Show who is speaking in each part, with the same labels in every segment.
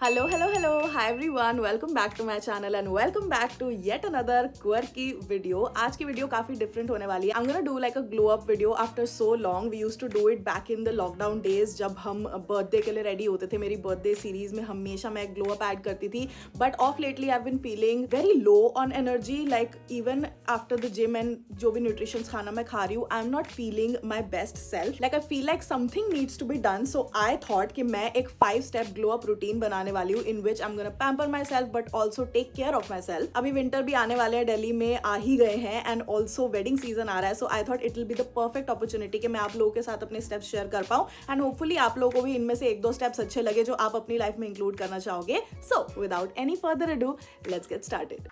Speaker 1: Hello, hello, hello. Hi everyone. Welcome back to my channel and welcome back to yet another quirky video. आज की video काफी different होने वाली है. I'm gonna do like a glow up video after so long. We used to do it back in the lockdown days जब हम birthday के लिए रेडी होते थे. मेरी बर्थडे सीरीज में हमेशा मैं ग्लो अप ऐड करती थी. But off lately I've been feeling very low on energy. Like even after the gym and जो भी nutrition खाना मैं खा रही हूँ, I'm not feeling my best self. Like I feel like something needs to be done. So I thought कि मैं एक 5-step glow up routine बनाने वाली हूँ in which I'm gonna pamper myself but also take care of myself. अभी winter भी आने वाले हैं, दिल्ली में आ ही गए हैं and also wedding season आ रहा है. So I thought it will be the perfect opportunity कि मैं आप लोगों के साथ अपने steps share कर पाऊँ and hopefully आप लोगों को भी इनमें से 1-2 steps अच्छे लगे जो आप अपनी लाइफ में include करना चाहोगे. So without any further ado, let's get started.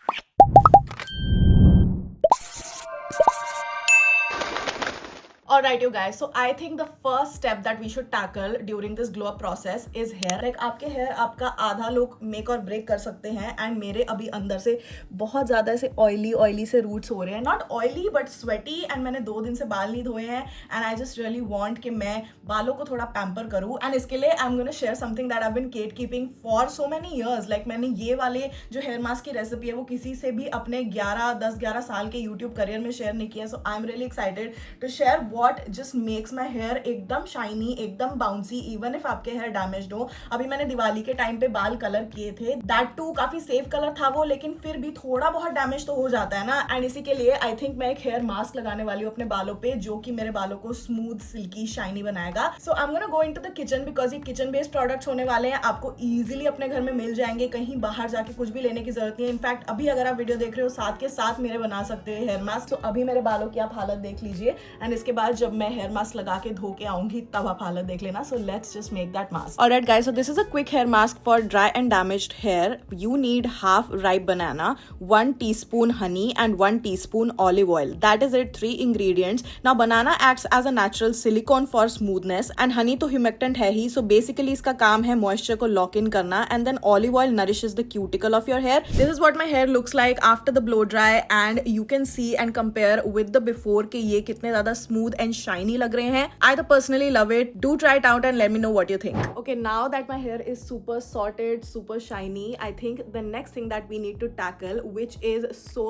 Speaker 1: Alright you guys, so I think the first step that we should tackle during this glow up process is hair. Like आपके hair आपका आधा लोग make और break कर सकते हैं and मेरे अभी अंदर से बहुत ज़्यादा ऐसे oily से roots हो रहे हैं. Not oily but sweaty and मैंने 2 दिन से बाल नहीं धोए हैं and I just really want कि मैं बालों को थोड़ा pamper करूँ and इसके लिए I'm gonna share something that I've been gatekeeping for so many years. Like मैंने ये वाले जो hair mask की रेसिपी है वो किसी से भी अपने 10-11 साल के YouTube करियर में शेयर नहीं किया. So I'm really excited to share what just makes my hair एकदम shiny, एकदम bouncy, even if आपके hair damaged हो. अभी मैंने दिवाली के टाइम पे बाल कलर किए थे. That too काफी सेफ कलर था वो, लेकिन फिर भी थोड़ा बहुत डैमेज तो हो जाता है ना. एंड इसी के लिए आई थिंक मैं एक हेयर मास्क लगाने वाली हूँ अपने बालों पे जो कि मेरे बालों को स्मूथ, सिल्की, शाइनी बनाएगा. So I am gonna go into the kitchen because ये किचन बेस्ड प्रोडक्ट्स होने वाले हैं. आपको इजीली अपने घर में मिल जाएंगे, कहीं बाहर जाके कुछ भी लेने की जरूरत नहीं है. इनफैक्ट अभी अगर आप वीडियो देख रहे हो साथ के साथ मेरे बना सकते हैं हेयर मास्क. तो अभी मेरे बालों की आप हालत देख लीजिए एंड इसके बाद जब मैं हेयर मास्क लगा के धो के आऊंगी तब आप हालत देख लेना. So let's just make that mask. Alright guys, so this is a quick hair mask for dry and damaged hair. You need half ripe banana, 1 teaspoon honey and 1 teaspoon olive oil. That is it, 3 ingredients. Now banana acts as a natural silicone for smoothness and honey तो humectant है ही, so basically इसका काम है moisture को lock in करना and then olive oil nourishes the cuticle of your hair. This is what my hair looks like after the blow dry and you can see and compare with the before कि ये कितने ज़्यादा smooth and shiny लग रहे हैं. I personally love it. Do try it out and let me know what you think. Okay, now that my hair is super sorted, super shiny, I think the next thing that we need to tackle, which is so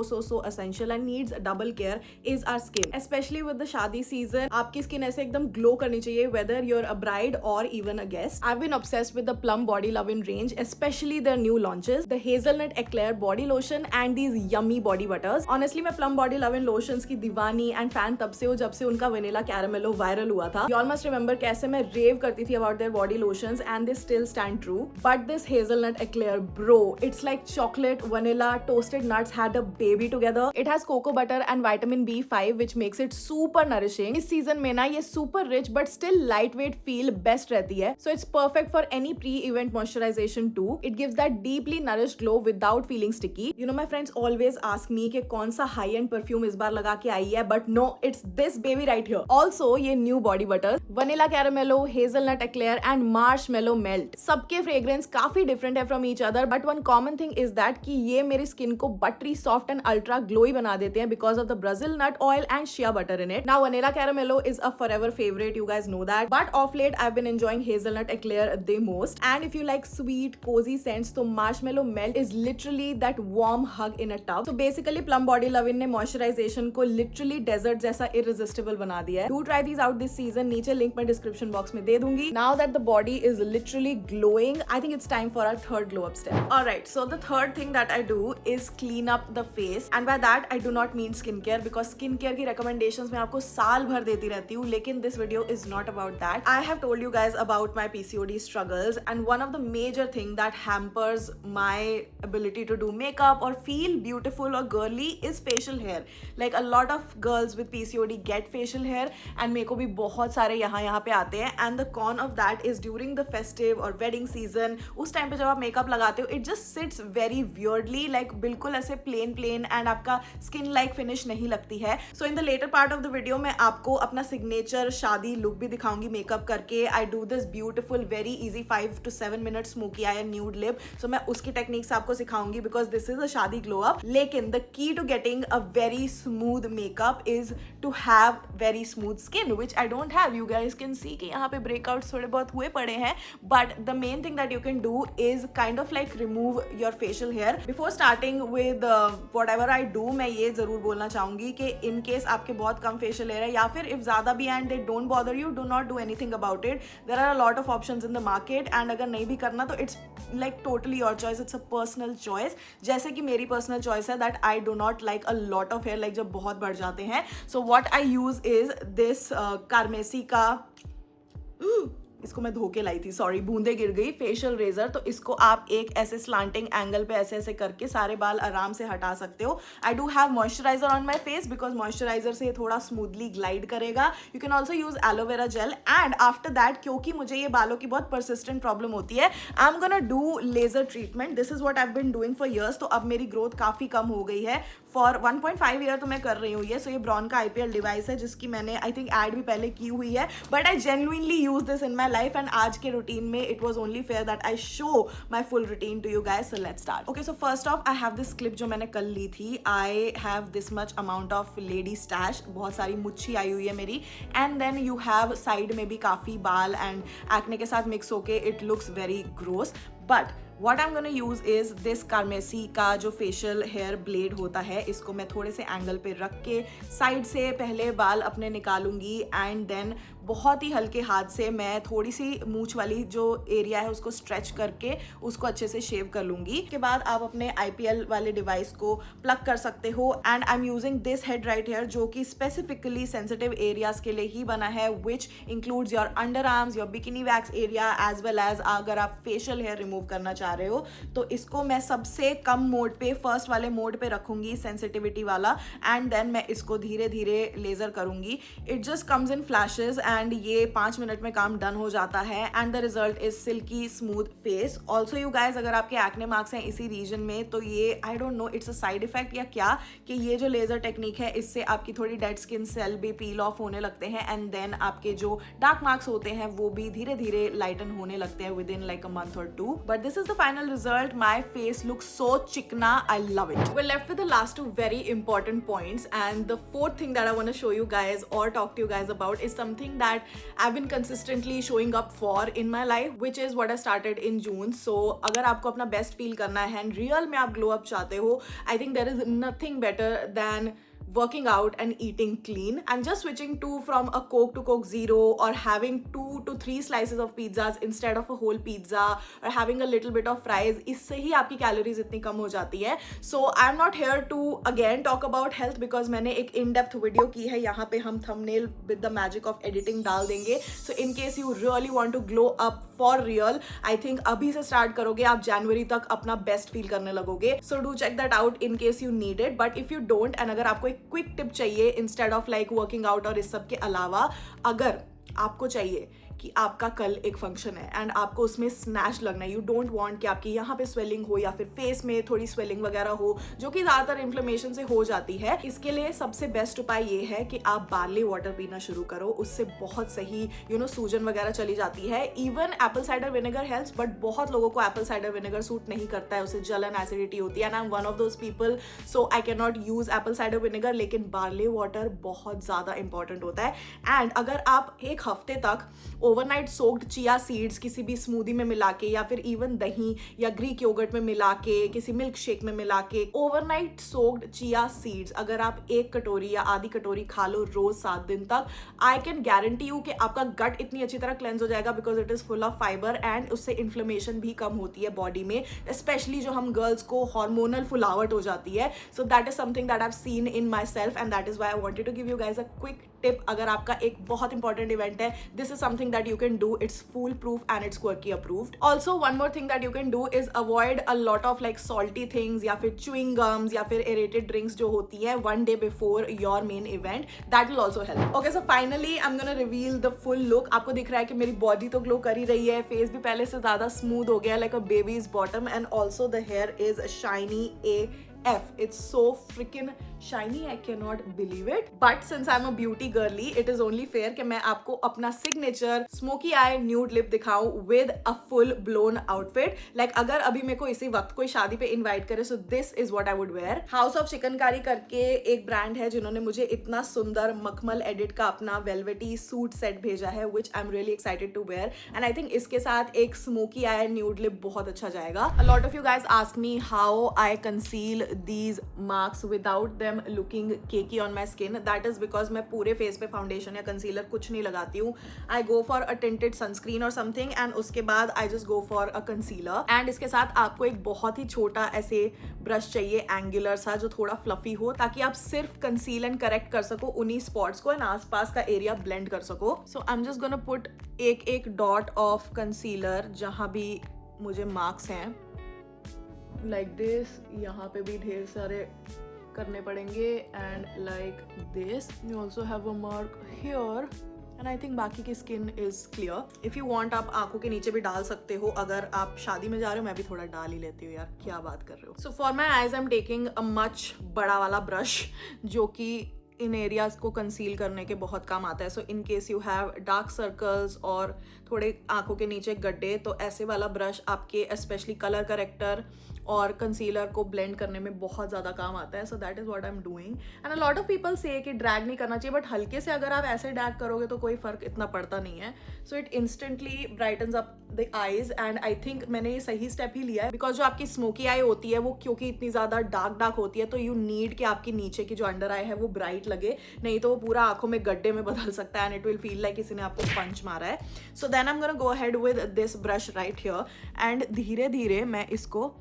Speaker 1: essential and needs double care, is our skin. Especially with the शादी season, आपकी skin ऐसे एकदम glow करनी चाहिए whether you're a bride or even a guest. I've been obsessed with the Plum Body Lovin' range, especially their new launches, the Hazelnut Eclair body lotion and these yummy body butters. Honestly, मैं Plum Body Lovin' lotions की दीवानी and fan तब से हूँ जब से उनका Vanilla Caramello viral हुआ था. You all must remember कैसे मैं rave करती थी about their body lotions and they still stand true. But this Hazelnut Eclair, bro, it's like chocolate, vanilla, toasted nuts had a baby together. It has cocoa butter and vitamin B5 which makes it super nourishing. इस season में ना ये super rich but still lightweight feel best रहती है. So it's perfect for any pre-event moisturization too. It gives that deeply nourished glow without feeling sticky. You know my friends always ask me कि कौन सा high-end perfume इस बार लगा के आई है, but no, it's this baby right here. Also ये new body butter, vanilla caramello, hazelnut eclair and marshmallow melt. सबके fragrance काफी different है from each other, but one common thing is that कि ये मेरी स्किन को buttery soft and ultra glowy बना देते हैं because of the Brazil nut oil and shea butter in it. Now vanilla caramelo is a forever favourite, you guys know that, but of late I have been enjoying hazelnut eclair the most. And if you like sweet cozy scents तो marshmallow melt is literally that warm hug in a tub. So basically plum body lovin ने moisturisation को literally desert जैसा इरिजिस्टिबल बना दिया है. Do try these out this season. नीचे link मैं description box में दे दूंगी. Now that the body is literally glowing, I think it's time for our third glow up step. Alright, so the third thing that I do is clean up the face, and by that I do not mean skincare because skincare की recommendations मैं आपको साल भर देती रहती हूँ, लेकिन this video is not about that. I have told you guys about my PCOD struggles and one of the major thing that hampers my ability to do makeup or feel beautiful or girly is facial hair. Like a lot of girls with PCOD get facial hair and मेरे को भी बहुत सारे यहाँ पे आते हैं and the con of that is during the festive or wedding season, उस टाइम पे जब आप मेकअप लगाते हो it just sits very weirdly, like बिल्कुल ऐसे प्लेन एंड आपका स्किन लाइक फिनिश नहीं लगती है. So in the later part of the video मैं आपको अपना सिग्नेचर शादी लुक भी दिखाऊंगी मेकअप करके. I do this beautiful very easy 5 to 7 minute smoky eye and nude lip. So मैं उसकी टेक्निक्स आपको सिखाऊंगी because this is a shaadi glow up. लेकिन the key to getting a very smooth makeup is to have very smooth skin which I don't have. You guys can see कि यहाँ पे breakouts थोड़े बहुत हुए पड़े हैं, but the main thing that you can do is kind of like remove your facial hair. Before starting with whatever I do, मैं ये जरूर बोलना चाहूंगी कि इन केस आपके बहुत कम फेशियल हेयर है या फिर इफ ज्यादा भी and they don't bother you, do not do anything about it. There are a lot of options in the market and अगर नहीं भी करना तो it's like totally your choice, it's a personal choice. जैसे कि मेरी पर्सनल चॉइस है that I do not like a lot of hair, like जब बहुत बढ़ जाते हैं. So what I use is this Carmesi का, इसको मैं धो के लाई थी, सॉरी बूंदे गिर गई, फेशियल रेजर. तो इसको आप एक ऐसे स्लांटिंग एंगल पे ऐसे ऐसे करके सारे बाल आराम से हटा सकते हो. I do have moisturiser on my face because moisturiser से थोड़ा स्मूथली ग्लाइड करेगा. You can also use aloe vera gel and after that, क्योंकि मुझे ये बालों की बहुत परसिस्टेंट प्रॉब्लम होती है, I am gonna do laser treatment. This is what I have been doing for years. तो अब मेरी ग्रोथ काफी कम हो गई है. फॉर 1.5 ईयर तो मैं कर रही हूँ ये. सो ये ब्रॉन का IPL डिवाइस है जिसकी मैंने आई थिंक एड भी पहले की हुई है, but I genuinely use this in my life and आज के रूटीन में it was only fair that I show my full routine to you guys. So let's start. Okay, so first off I have this clip जो मैंने कल ली थी. I have this much amount of lady stash, बहुत सारी मुच्छी आई हुई है मेरी. And then you have side में भी काफी बाल एंड एक्ने के साथ मिक्स होके it looks very gross. But what I'm gonna use is this Carmesi का जो फेशियल हेयर ब्लेड होता है, इसको मैं थोड़े से एंगल पे रख के साइड से पहले बाल अपने निकालूंगी एंड देन बहुत ही हल्के हाथ से मैं थोड़ी सी मूंछ वाली जो एरिया है उसको स्ट्रेच करके उसको अच्छे से शेव कर लूंगी. के बाद आप अपने IPL वाले डिवाइस को प्लग कर सकते हो and I am using this head right here जो कि स्पेसिफिकली सेंसिटिव एरियाज के लिए ही बना है, which includes your underarms, your bikini wax area as well as अगर आप फेशियल हेयर रिमूव करना चाह रहे हो तो इसको मैं सबसे कम मोड पे, फर्स्ट वाले मोड पे रखूंगी, सेंसिटिविटी वाला, एंड देन मैं इसको धीरे धीरे लेजर करूंगी. It just comes in flashes and ये 5 मिनट में काम डन हो जाता है and the result is silkie smooth face. Also you guys, अगर आपके एक्ने मार्क्स हैं इसी रीजन में तो ये I don't know it's a side effect या क्या, कि ये जो लेजर टेक्निक है इससे आपकी थोड़ी डेड स्किन सेल भी पील ऑफ होने लगते हैं एंड देन आपके जो डार्क मार्क्स होते हैं वो भी धीरे धीरे लाइटन होने लगते हैं with in like a month और 2. But this is the final result. My face looks so chikna. I love it. We're left with the last 2 very important points, and the fourth thing that I want to show you guys or talk to you guys about is something that I've been consistently showing up for in my life, which is what I started in June. So अगर आपको अपना best feel करना है and real में आप glow up चाहते हो, I think there is nothing better than working out and eating clean and just switching from a Coke to Coke Zero or having 2 to 3 slices of pizzas instead of a whole pizza or having a little bit of fries. इससे ही आपकी calories इतनी कम हो जाती है. So I'm not here to again talk about health because मैंने एक in-depth video की है, यहाँ पे हम thumbnail with the magic of editing डाल देंगे. So in case you really want to glow up for real, I think अभी से स्टार्ट करोगे आप जनवरी तक अपना बेस्ट फील करने लगोगे. So do check that out in case you need it. But if you don't and अगर आपको एक क्विक टिप चाहिए instead of like working out और इस सब के अलावा, अगर आपको चाहिए कि आपका कल एक फंक्शन है एंड आपको उसमें स्नैच लगना है, यू डोंट वांट कि आपकी यहाँ पे स्वेलिंग हो या फिर फेस में थोड़ी स्वेलिंग वगैरह हो जो कि ज़्यादातर इन्फ्लेमेशन से हो जाती है, इसके लिए सबसे बेस्ट उपाय ये है कि आप बार्ली वाटर पीना शुरू करो. उससे बहुत सही सूजन वगैरह चली जाती है. Even Apple cider vinegar helps, but बहुत लोगों को एप्पल साइडर विनेगर सूट नहीं करता है, उससे जलन एसिडिटी होती है and I M one of those people, so I can not use Apple cider vinegar. लेकिन बार्ली वाटर बहुत ज़्यादा इंपॉर्टेंट होता है. एंड अगर आप एक हफ्ते तक ओवरनाइट सोक्ड चिया सीड्स किसी भी स्मूदी में मिला के या फिर इवन दही या ग्रीक योगर्ट में मिला के, किसी मिल्क शेक में मिला के, ओवरनाइट सोक्ड चिया सीड्स अगर आप 1 कटोरी या आधी कटोरी खा लो रोज 7 दिन तक, आई कैन गारंटी यू कि आपका गट इतनी अच्छी तरह क्लेंस हो जाएगा because it is full of fibre and उससे इन्फ्लेमेशन भी कम होती है बॉडी में, स्पेशली जो हम गर्ल्स को हार्मोनल फुलावट हो जाती है. So that is something that I have seen in myself and that is why I wanted to give you guys a quick tip. अगर आपका एक बहुत इंपॉर्टेंट इवेंट है, this is something that you can do. It's foolproof and it's quirky approved. Also, one more thing that you can do is avoid a lot of like salty things या फिर chewing gums या फिर aerated drinks जो होती है one day before your main event. That will also help. Okay, so finally I'm gonna reveal the full look. आपको दिख रहा है कि मेरी body तो glow कर ही रही है, face भी पहले से ज़्यादा smooth हो गया like a baby's bottom and also the hair is shiny AF. It's so freaking shiny, I can not believe it, but since I am a beauty girly it is only fair कि मैं आपको अपना signature smoky eye nude lip दिखाऊं with a full blown outfit. Like अगर अभी मेरे को इसी वक्त कोई शादी पे इन्वाइट करे, सो this is what I would wear. House of chikankari करके एक ब्रांड है जिन्होंने मुझे इतना सुंदर मखमल एडिट का अपना वेलवेटी सूट सेट भेजा है, which I am really excited to wear. And I think इसके साथ एक स्मोकी आई न्यूड लिप बहुत अच्छा जाएगा. A lot of you guys ask me how I conceal these marks without them looking cakey on my skin. That is because मैं पूरे face पे foundation या कंसीलर कुछ नहीं लगाती हूँ. I go for a tinted sunscreen और something and उसके बाद I just go for a concealer. And इसके साथ आपको एक बहुत ही छोटा ऐसे ब्रश चाहिए, एंगुलर सा, जो थोड़ा फ्लफी हो, ताकि आप सिर्फ कंसील एंड करेक्ट कर सको उन्हीं स्पॉट्स को एंड आसपास का एरिया ब्लेंड कर सको. So I am just gonna put एक एक डॉट ऑफ कंसीलर जहां भी मुझे मार्क्स हैं, लाइक दिस. यहाँ पे भी ढेर सारे करने पड़ेंगे and like this. You also have a mark here and I think बाकी की skin is clear. If you want आप आंखों के नीचे भी डाल सकते हो. अगर आप शादी में जा रहे हो, मैं भी थोड़ा डाल ही लेती हूँ यार, क्या बात कर रहे हो. So for my eyes I am taking a much बड़ा वाला ब्रश जो कि इन एरियाज को कंसील करने के बहुत काम आता है. So in case you have dark circles और थोड़े आंखों के नीचे गड्ढे, तो ऐसे वाला ब्रश आपके स्पेशली कलर करेक्टर और कंसीलर को ब्लेंड करने में बहुत ज़्यादा काम आता है. So that is what I am doing. And a lot of people से कि ड्रैग नहीं करना चाहिए, बट हल्के से अगर आप ऐसे ड्रैग करोगे तो कोई फर्क इतना पड़ता नहीं है. So it instantly brightens up the eyes and I think मैंने ये सही स्टेप ही लिया है, बिकॉज जो आपकी स्मोकी आई होती है वो क्योंकि इतनी ज़्यादा डार्क होती है, तो यू नीड कि आपकी नीचे की जो अंडर आई है वो ब्राइट लगे, नहीं तो वो पूरा आंखों में गड्ढे में बदल सकता है and it will feel like किसी ने आपको पंच मारा है. So then I am gonna go ahead with this brush right here and धीरे धीरे मैं इसको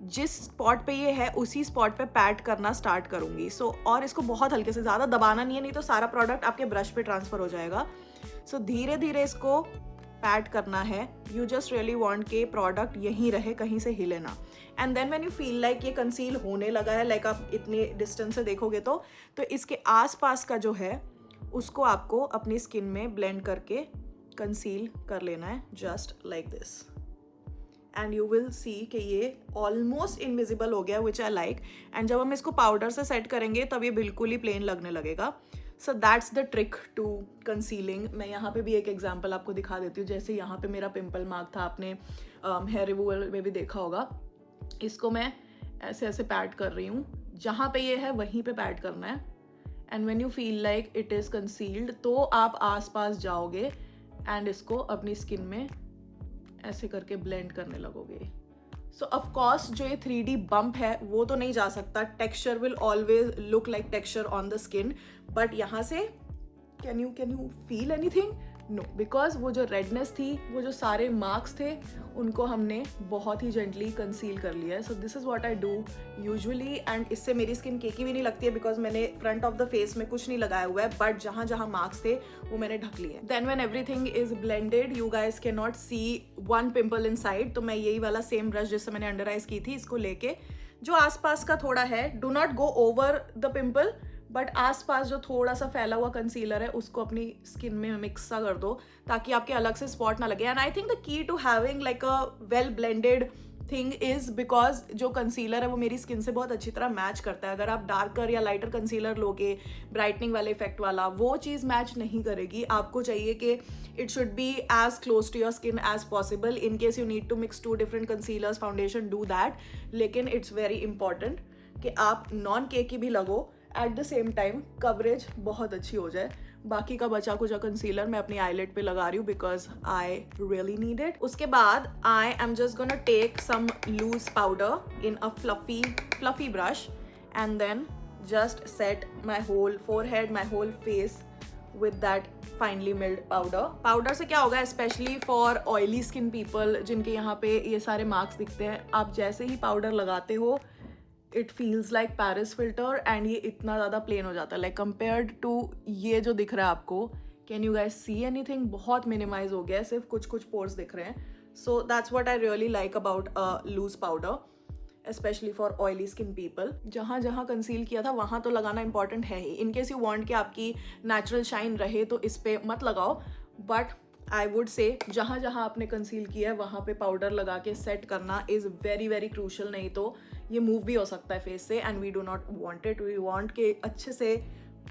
Speaker 1: जिस स्पॉट पे ये है उसी स्पॉट पे पैट करना स्टार्ट करूंगी. सो और इसको बहुत हल्के से, ज़्यादा दबाना नहीं है, नहीं तो सारा प्रोडक्ट आपके ब्रश पे ट्रांसफर हो जाएगा. सो धीरे धीरे इसको पैट करना है. यू जस्ट रियली वांट के प्रोडक्ट यहीं रहे, कहीं से हिले ना. And then when you feel like ये कंसील होने लगा है, लाइक आप इतने डिस्टेंस से देखोगे तो इसके आसपास का जो है उसको आपको अपनी स्किन में ब्लेंड करके कंसील कर लेना है, just like this. And you will see कि ये ऑलमोस्ट इनविजिबल हो गया, विच आई लाइक. एंड जब हम इसको पाउडर से सेट करेंगे तब ये बिल्कुल ही प्लेन लगने लगेगा. So that's the trick to concealing. मैं यहाँ पे भी एक एग्जांपल आपको दिखा देती हूँ. जैसे यहाँ पे मेरा पिंपल मार्क था, आपने हेयर रिमूवल में भी देखा होगा. इसको मैं ऐसे ऐसे पैट कर रही हूँ, जहाँ पे ये है वहीं पे पैट करना है. And when you feel like it is concealed तो आप आसपास जाओगे एंड इसको अपनी स्किन में ऐसे करके ब्लेंड करने लगोगे. सो ऑफकोर्स जो ये 3D बम्प है वो तो नहीं जा सकता. Texture will always look like texture on the skin, but यहाँ से can you feel anything? No, because वो जो रेडनेस थी, वो जो सारे मार्क्स थे, उनको हमने बहुत ही जेंटली कंसील कर लिया है. So this is what I do usually. And इससे मेरी स्किन केकी भी नहीं लगती है, बिकॉज मैंने फ्रंट ऑफ द फेस में कुछ नहीं लगाया हुआ है, बट जहाँ जहाँ मार्क्स थे वो मैंने ढक लिए. Then when everything is blended you guys can not see one pimple inside. तो मैं यही वाला सेम ब्रश जिससे मैंने अंडर आइज की थी, इसको लेके जो आसपास का थोड़ा है, do not go over the pimple, but आसपास जो थोड़ा सा फैला हुआ कंसीलर है उसको अपनी स्किन में मिक्स सा कर दो, ताकि आपके अलग से स्पॉट ना लगे. And I think the key to having like a well blended thing is because जो कंसीलर है वो मेरी स्किन से बहुत अच्छी तरह मैच करता है. अगर आप डार्कर या लाइटर कंसीलर लोगे, ब्राइटनिंग वाले इफेक्ट वाला, वो चीज़ मैच नहीं करेगी. आपको चाहिए कि it should be as close to your skin as possible. In case you need to mix 2 different concealers, foundation, do that. लेकिन इट्स वेरी इंपॉर्टेंट कि आप नॉन केकी भी लगो, at the same time coverage बहुत अच्छी हो जाए. बाकी का बचा कुचा कंसीलर मैं अपनी आईलेट पे लगा रही हूँ because I really need it. उसके बाद I am just gonna take some loose powder in a fluffy brush and then just set my whole forehead, my whole face with that finely milled powder. Powder से क्या होगा, specially for oily skin people जिनके यहाँ पे ये सारे marks दिखते हैं, आप जैसे ही पाउडर लगाते हो it feels like Paris filter and ये इतना ज़्यादा प्लेन हो जाता है, लाइक कंपेयर्ड टू ये जो दिख रहा है आपको. Can you guys see anything? बहुत मिनिमाइज हो गया है, सिर्फ कुछ कुछ पोर्स दिख रहे हैं. So that's what I really like about a loose powder, specially for oily skin people. जहाँ जहाँ कंसील किया था वहाँ तो लगाना इंपॉर्टेंट है ही. इन केस यू वांट कि आपकी नेचुरल शाइन रहे तो इस पर मत लगाओ, बट आई वुड से जहाँ जहाँ आपने कंसील किया है वहाँ पे पाउडर लगा के सेट करना इज़ वेरी वेरी क्रूशल. नहीं तो ये मूव भी हो सकता है फेस से, and we do not want it. We want कि अच्छे से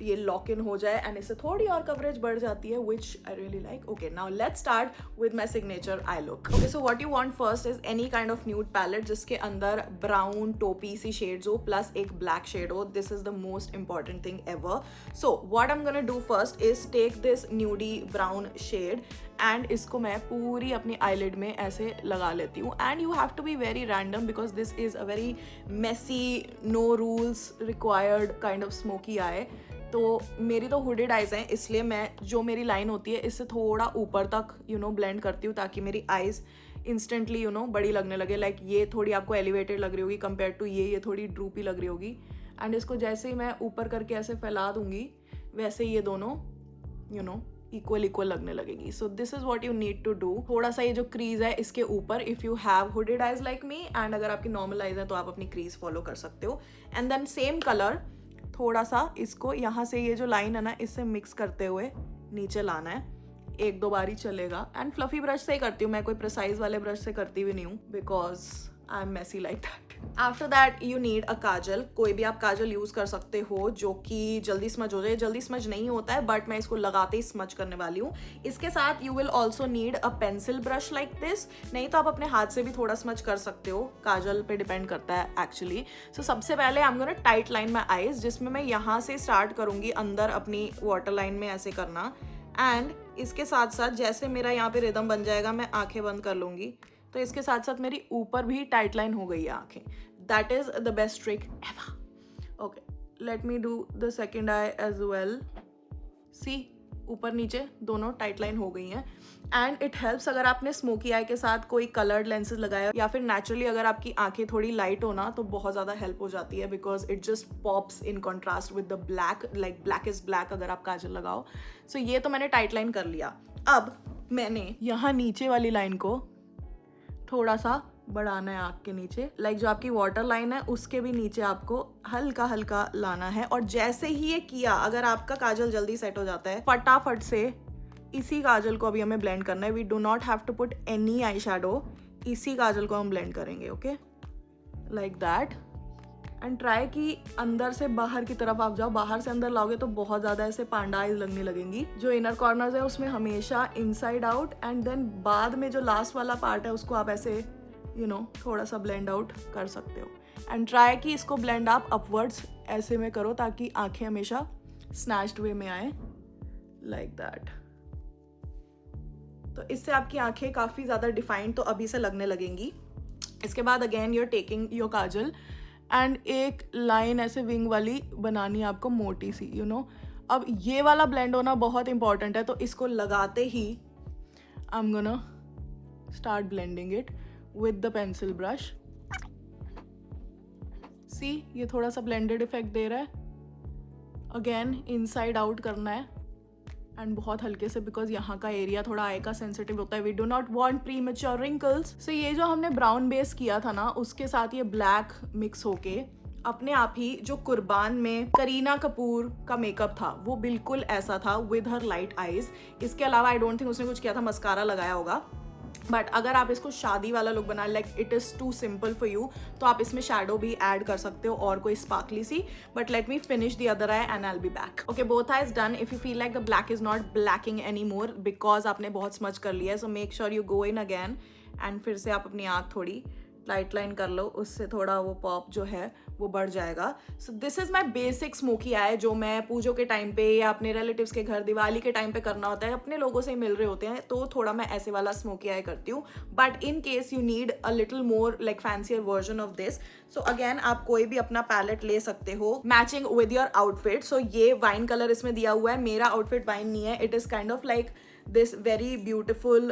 Speaker 1: ये लॉक इन हो जाए, एंड इससे थोड़ी और कवरेज बढ़ जाती है, which I really like. Okay, now let's start with my signature eye look. Okay, so what you want first is any kind of nude palette जिसके अंदर ब्राउन टोपी सी शेड्स हो प्लस एक ब्लैक शेड हो. This is the most important thing ever. So what I am gonna do first is take this nudie brown shade and इसको मैं पूरी अपनी आईलिड में ऐसे लगा लेती हूँ. And you have to be very random because this is a very messy, no rules required kind of smoky eye. तो मेरी तो हुडेड आइज़ हैं, इसलिए मैं जो मेरी लाइन होती है इससे थोड़ा ऊपर तक ब्लेंड करती हूँ ताकि मेरी आइज़ इंस्टेंटली बड़ी लगने लगे. लाइक ये थोड़ी आपको एलिवेटेड लग रही होगी कंपेयर टू ये थोड़ी ड्रूपी लग रही होगी. एंड इसको जैसे ही मैं ऊपर करके ऐसे फैला दूंगी वैसे ये दोनों इक्वल लगने लगेगी. So this is what you need to do. थोड़ा सा ये जो क्रीज है इसके ऊपर, if you have hooded eyes like me, and अगर आपकी नॉर्मल आइज है तो आप अपनी क्रीज फॉलो कर सकते हो. एंड देन सेम कलर थोड़ा सा इसको यहाँ से ये जो लाइन है ना इससे मिक्स करते हुए नीचे लाना है. एक दो बार ही चलेगा. एंड फ्लफी ब्रश से ही करती हूँ मैं, कोई प्रिसाइज वाले ब्रश से करती भी नहीं हूँ because I am messy like that. After that you need a kajal. कोई भी आप काजल यूज कर सकते हो जो कि जल्दी स्मज हो जाए. जल्दी स्मज नहीं होता है बट मैं इसको लगाते ही स्मज करने वाली हूँ. इसके साथ you will also need a pencil brush like this. नहीं तो आप अपने हाथ से भी थोड़ा स्मज कर सकते हो, काजल पे डिपेंड करता है एक्चुअली. सो सबसे पहले आई am gonna tight line my eyes, जिसमें मैं यहाँ से स्टार्ट करूंगी अंदर अपनी वाटर लाइन में ऐसे करना. एंड इसके साथ साथ जैसे मेरा यहाँ पे रिदम बन जाएगा मैं आंखें बंद कर लूंगी, तो इसके साथ साथ मेरी ऊपर भी टाइट लाइन हो गई है आंखें. That is the best trick ever. Okay, let me do the second eye as well. See, ऊपर नीचे दोनों टाइट लाइन हो गई हैं. एंड इट हेल्प्स अगर आपने स्मोकी आई के साथ कोई कलर्ड लेंसेज लगाया या फिर नेचुरली अगर आपकी आंखें थोड़ी लाइट हो ना तो बहुत ज़्यादा हेल्प हो जाती है because it just pops in contrast with the black. Like black is black अगर आप काजल लगाओ. सो ये तो मैंने टाइट लाइन कर लिया. अब मैंने यहाँ नीचे वाली लाइन को थोड़ा सा बढ़ाना है आँख के नीचे. लाइक जो आपकी वाटर लाइन है उसके भी नीचे आपको हल्का हल्का लाना है. और जैसे ही ये किया, अगर आपका काजल जल्दी सेट हो जाता है, फटाफट से इसी काजल को अभी हमें ब्लेंड करना है. We do not have to put any eyeshadow. इसी काजल को हम ब्लेंड करेंगे. Okay, like that. And try कि अंदर से बाहर की तरफ आप जाओ. बाहर से अंदर लाओगे तो बहुत ज़्यादा ऐसे पांडा आइज लगने लगेंगी. जो इनर कॉर्नर्स है उसमें हमेशा इनसाइड आउट, एंड देन बाद में जो लास्ट वाला पार्ट है उसको आप ऐसे थोड़ा सा ब्लेंड आउट कर सकते हो. एंड ट्राई कि इसको ब्लेंड आप अपवर्ड्स ऐसे में करो ताकि आंखें हमेशा स्नैच्ड वे में आए, लाइक दैट. तो इससे आपकी आंखें काफ़ी ज़्यादा डिफाइंड तो अभी से लगने लगेंगी. इसके बाद again you are taking your kajal and एक लाइन ऐसे विंग वाली बनानी है आपको मोटी सी. अब ये वाला ब्लेंड होना बहुत इंपॉर्टेंट है, तो इसको लगाते ही I am gonna start blending it with the pencil brush. See, ये थोड़ा सा blended effect दे रहा है. Again, inside out करना है एंड बहुत हल्के से बिकॉज यहाँ का एरिया थोड़ा आई का सेंसिटिव होता है. We do not want premature wrinkles. So ये जो हमने ब्राउन बेस किया था ना उसके साथ ये ब्लैक मिक्स होके अपने आप ही जो कुर्बान में करीना कपूर का मेकअप था वो बिल्कुल ऐसा था विद हर लाइट आईज. इसके अलावा आई डोंट थिंक उसने कुछ किया था, मस्कारा लगाया होगा. बट अगर आप इसको शादी वाला लुक बना, like it is too simple for you, तो आप इसमें शैडो भी ऐड कर सकते हो और कोई स्पार्कली सी. But let me finish the other eye and I will be back. Okay, both eyes done. If you feel like the black is not blacking any more because आपने बहुत smudge कर लिया है, so make sure you go in again and फिर से आप अपनी आँख थोड़ी लाइट लाइन कर लो. उससे थोड़ा वो पॉप जो है वो बढ़ जाएगा. सो this is my basic smoky आई जो मैं पूजों के टाइम पे या अपने रिलेटिव्स के घर दिवाली के टाइम पे करना होता है. अपने लोगों से मिल रहे होते हैं तो थोड़ा मैं ऐसे वाला स्मोकी आई करती हूँ. But in case you need a little more like fancier version of this, so again आप कोई भी अपना पैलेट ले सकते हो मैचिंग विद योर आउटफिट. सो ये वाइन कलर इसमें दिया हुआ है. मेरा आउटफिट वाइन नहीं है. It is kind of like this very beautiful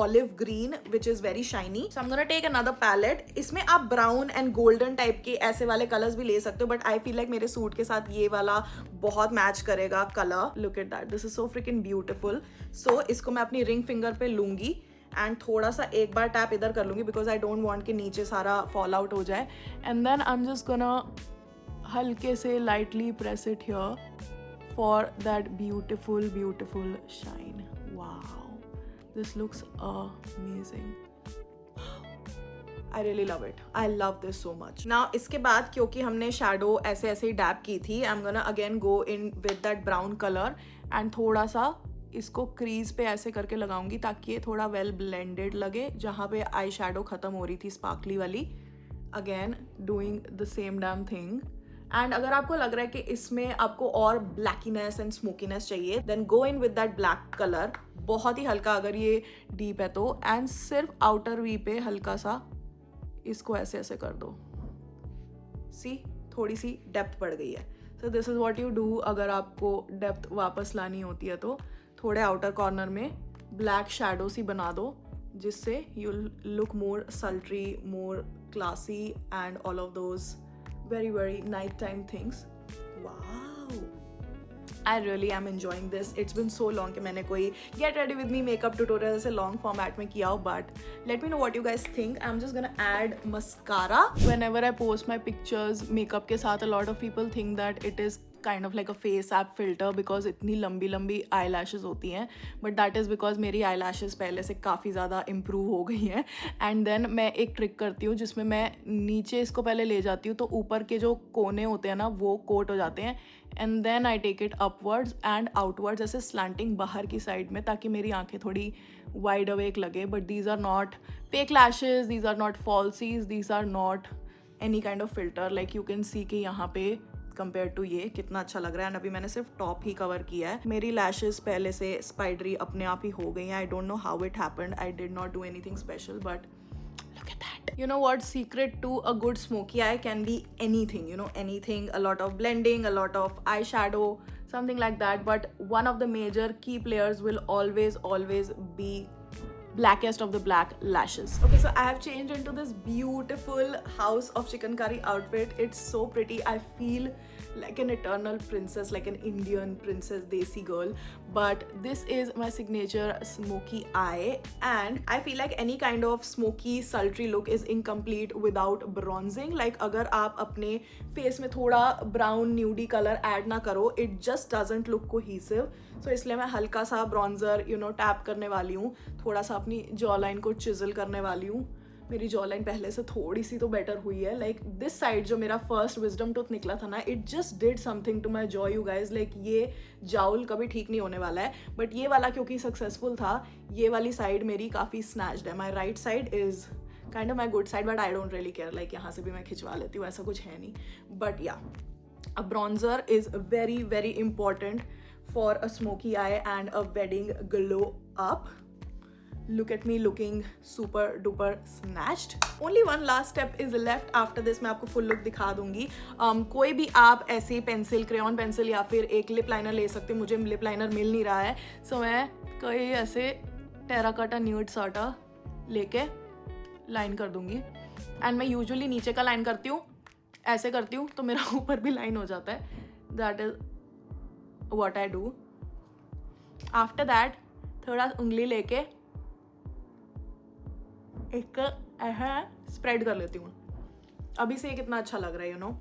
Speaker 1: olive green which is very shiny. So I'm gonna take another palette. इसमें आप brown and golden type के ऐसे वाले colors भी ले सकते हो, but I feel like मेरे सूट के साथ ये वाला बहुत मैच करेगा color. Look at that, this is so freaking beautiful. So इसको मैं अपनी ring finger पे लूंगी एंड थोड़ा सा एक बार टैप इधर कर लूंगी बिकॉज आई डोंट वांट कि नीचे सारा फॉल आउट हो जाए. And then I am just gonna हल्के से lightly press it here for that beautiful beautiful shine. Wow, this looks amazing. I really love it. I love this so much. Now इसके बाद क्योंकि हमने shadow ऐसे ऐसे ही dab की थी, I'm gonna again go in with that brown color and थोड़ा सा इसको crease पे ऐसे करके लगाऊंगी ताकि ये थोड़ा well blended लगे. जहाँ पे आई shadow खत्म हो रही थी sparkly वाली, again doing the same damn thing. And अगर आपको लग रहा है कि इसमें आपको और ब्लैकीनेस एंड स्मोकीनेस चाहिए, then go in with that black colour. बहुत ही हल्का अगर ये डीप है तो, एंड सिर्फ आउटर वी पे हल्का सा इसको ऐसे ऐसे कर दो. सी थोड़ी सी डेप्थ बढ़ गई है. सो this is what you do अगर आपको डेप्थ वापस लानी होती है तो थोड़े आउटर कॉर्नर में ब्लैक शैडो सी बना दो, जिससे you look more सल्ट्री, more classy and all of those very very nighttime things. Wow, I really am enjoying this. It's been so long कि मैंने कोई get ready with me makeup tutorial ऐसे long format में किया हो, but let me know what you guys think. I'm just gonna add mascara. Whenever I post my pictures makeup के साथ, a lot of people think that it is kind of like a face app filter because इतनी लंबी लंबी eyelashes होती हैं, but that is because मेरी eyelashes पहले से काफ़ी ज़्यादा improve हो गई हैं. And then मैं एक ट्रिक करती हूँ जिसमें मैं नीचे इसको पहले ले जाती हूँ तो ऊपर के जो कोने होते हैं ना वो कोट हो जाते हैं, and then I take it upwards and outwards ऐसे slanting बाहर की साइड में, ताकि मेरी आंखें थोड़ी wide awake लगे. But these are not fake lashes, these are not falsies, these are not any kind of filter. Like you can see कि यहाँ पे कंपेयर टू ये कितना अच्छा लग रहा है. एंड अभी मैंने सिर्फ टॉप ही कवर किया है. मेरी लैशेस पहले से स्पाइडरी अपने आप ही हो गई हैं. I don't know how it happened. I did not do anything special, but look at that. You know what, secret to a good smoky eye can be anything, you know, anything. A lot of blending, a lot of eyeshadow, something like that. But one of the major key players will always be blackest of the black lashes. Okay, so I have changed into this beautiful House of Chicken Curry outfit. It's so pretty. I feel like an eternal princess, like an Indian princess, desi girl. But this is my signature smoky eye, and I feel like any kind of smoky sultry look is incomplete without bronzing. Like अगर आप अपने face में थोड़ा brown nudie color add ना करो, it just doesn't look cohesive. So इसलिए मैं हल्का सा bronzer टैप करने वाली हूँ. थोड़ा सा अपनी जॉ लाइन को चिजल करने वाली हूँ. मेरी जॉ लाइन पहले से थोड़ी सी तो बेटर हुई है. लाइक दिस साइड जो मेरा फर्स्ट विजडम टूथ निकला था ना, it just did something to my jaw you guys. Like ये जाउल कभी ठीक नहीं होने वाला है, बट ये वाला क्योंकि सक्सेसफुल था, ये वाली साइड मेरी काफ़ी स्नैच्ड है. My right side is kind of my good side, but I don't really care. Like यहाँ से भी मैं खिंचवा लेती हूँ, ऐसा कुछ है नहीं. But yeah, a bronzer is very very important for a smoky eye and a wedding glow up. Look at me looking super duper snatched. Only one last step is left. After this मैं आपको full look दिखा दूंगी. कोई भी आप ऐसे pencil, crayon pencil या फिर एक लिप लाइनर ले सकते हैं. मुझे लिप लाइनर मिल नहीं रहा है, so मैं कोई ऐसे टेराकोटा न्यूड साटा लेके लाइन कर दूंगी. एंड मैं यूजुअली नीचे का लाइन करती हूँ, ऐसे करती हूँ तो मेरा ऊपर भी लाइन हो जाता है. That is what I do. After that थोड़ा उंगली लेके एक ऐसा स्प्रेड कर लेती हूँ. अभी से ये कितना अच्छा लग रहा है, you know.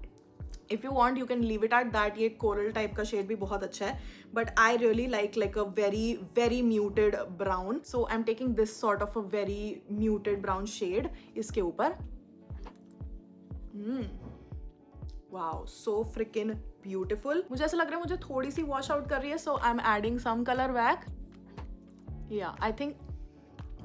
Speaker 1: If you want you can leave it at that. ये कोरल टाइप का शेड भी बहुत अच्छा है, but I really like a very very muted brown. So I am taking this sort of a very muted brown shade इसके ऊपर. Wow, so freaking beautiful. मुझे ऐसा लग रहा है मुझे थोड़ी सी वॉश आउट कर रही है, so I am adding some colour back. Yeah I think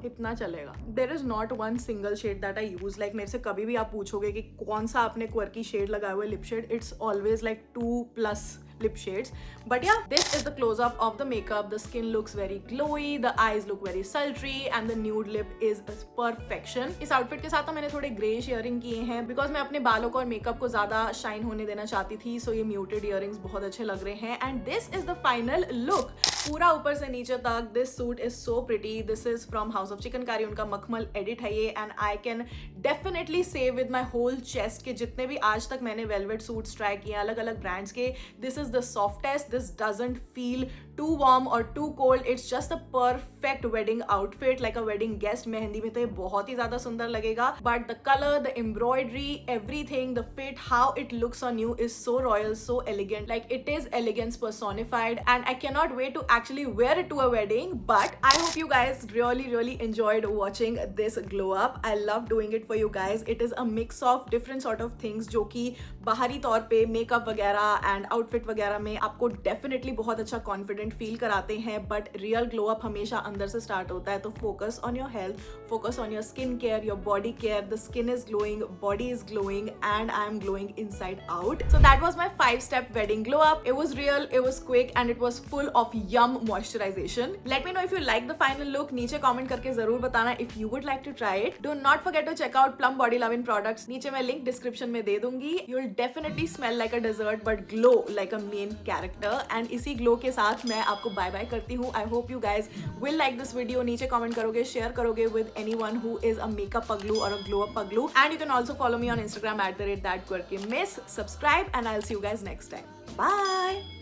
Speaker 1: इतना चलेगा. There is not one single shade that I use. Like मेरे से कभी भी आप पूछोगे कि कौन सा आपने क्वर्की शेड लगाया हुआ है lip shade, it's always like 2+ lip shades. But yeah, this is the close up of the makeup. The skin looks very glowy, the eyes look very sultry, and the nude lip is perfection. इस outfit के साथ तो मैंने थोड़े grayish earring किए हैं because मैं अपने बालों को और makeup को ज़्यादा shine होने देना चाहती थी. So ये muted earrings बहुत अच्छे लग रहे हैं. And this is the final look. पूरा ऊपर से नीचे तक this suit is so pretty. This is from House of Chicken Curry. उनका मखमल edit है ये, and I can definitely say with my whole chest कि जितने भी आज तक मैंने velvet suits try किए अलग अलग brands के, this is the softest. This doesn't feel too warm or too cold. It's just a perfect wedding outfit, like a wedding guest. Mehndi में तो ये बहुत ही ज्यादा सुंदर लगेगा, but the color, the embroidery, everything, the fit, how it looks on you is so royal, so elegant. Like it is elegance personified, and I cannot wait to actually wear it to a wedding. But I hope you guys really enjoyed watching this glow up. I love doing it for you guys. It is a mix of different sort of things जो कि बाहरी तौर पे makeup वगैरह and outfit वगैरह में आपको definitely बहुत अच्छा कॉन्फिडेंट फील कराते हैं, बट रियल ग्लो अप हमेशा अंदर से स्टार्ट होता है. तो focus on your health, focus on your skin care, your body care. The skin is glowing, body is glowing, and I M glowing inside out. So that was my 5-step wedding glow up. It was real, it was quick, and it was full of yum moisturization. Let me know if you like the final look. नीचे comment करके जरूर बताना if you would like to try it. Do not forget to check out Plum Body Lovin products. नीचे मैं link description में दे दूंगी. You'll definitely smell like a dessert but glow like a main character. And इसी glow के साथ मैं आपको बाय बाय करती हूँ. I hope you guys will like this video. नीचे कमेंट करोगे, शेयर करोगे with anyone who is a makeup paglu or a glow up paglu. And you can also follow me on Instagram @thatquirkymiss. Subscribe and I'll see you guys next time. Bye.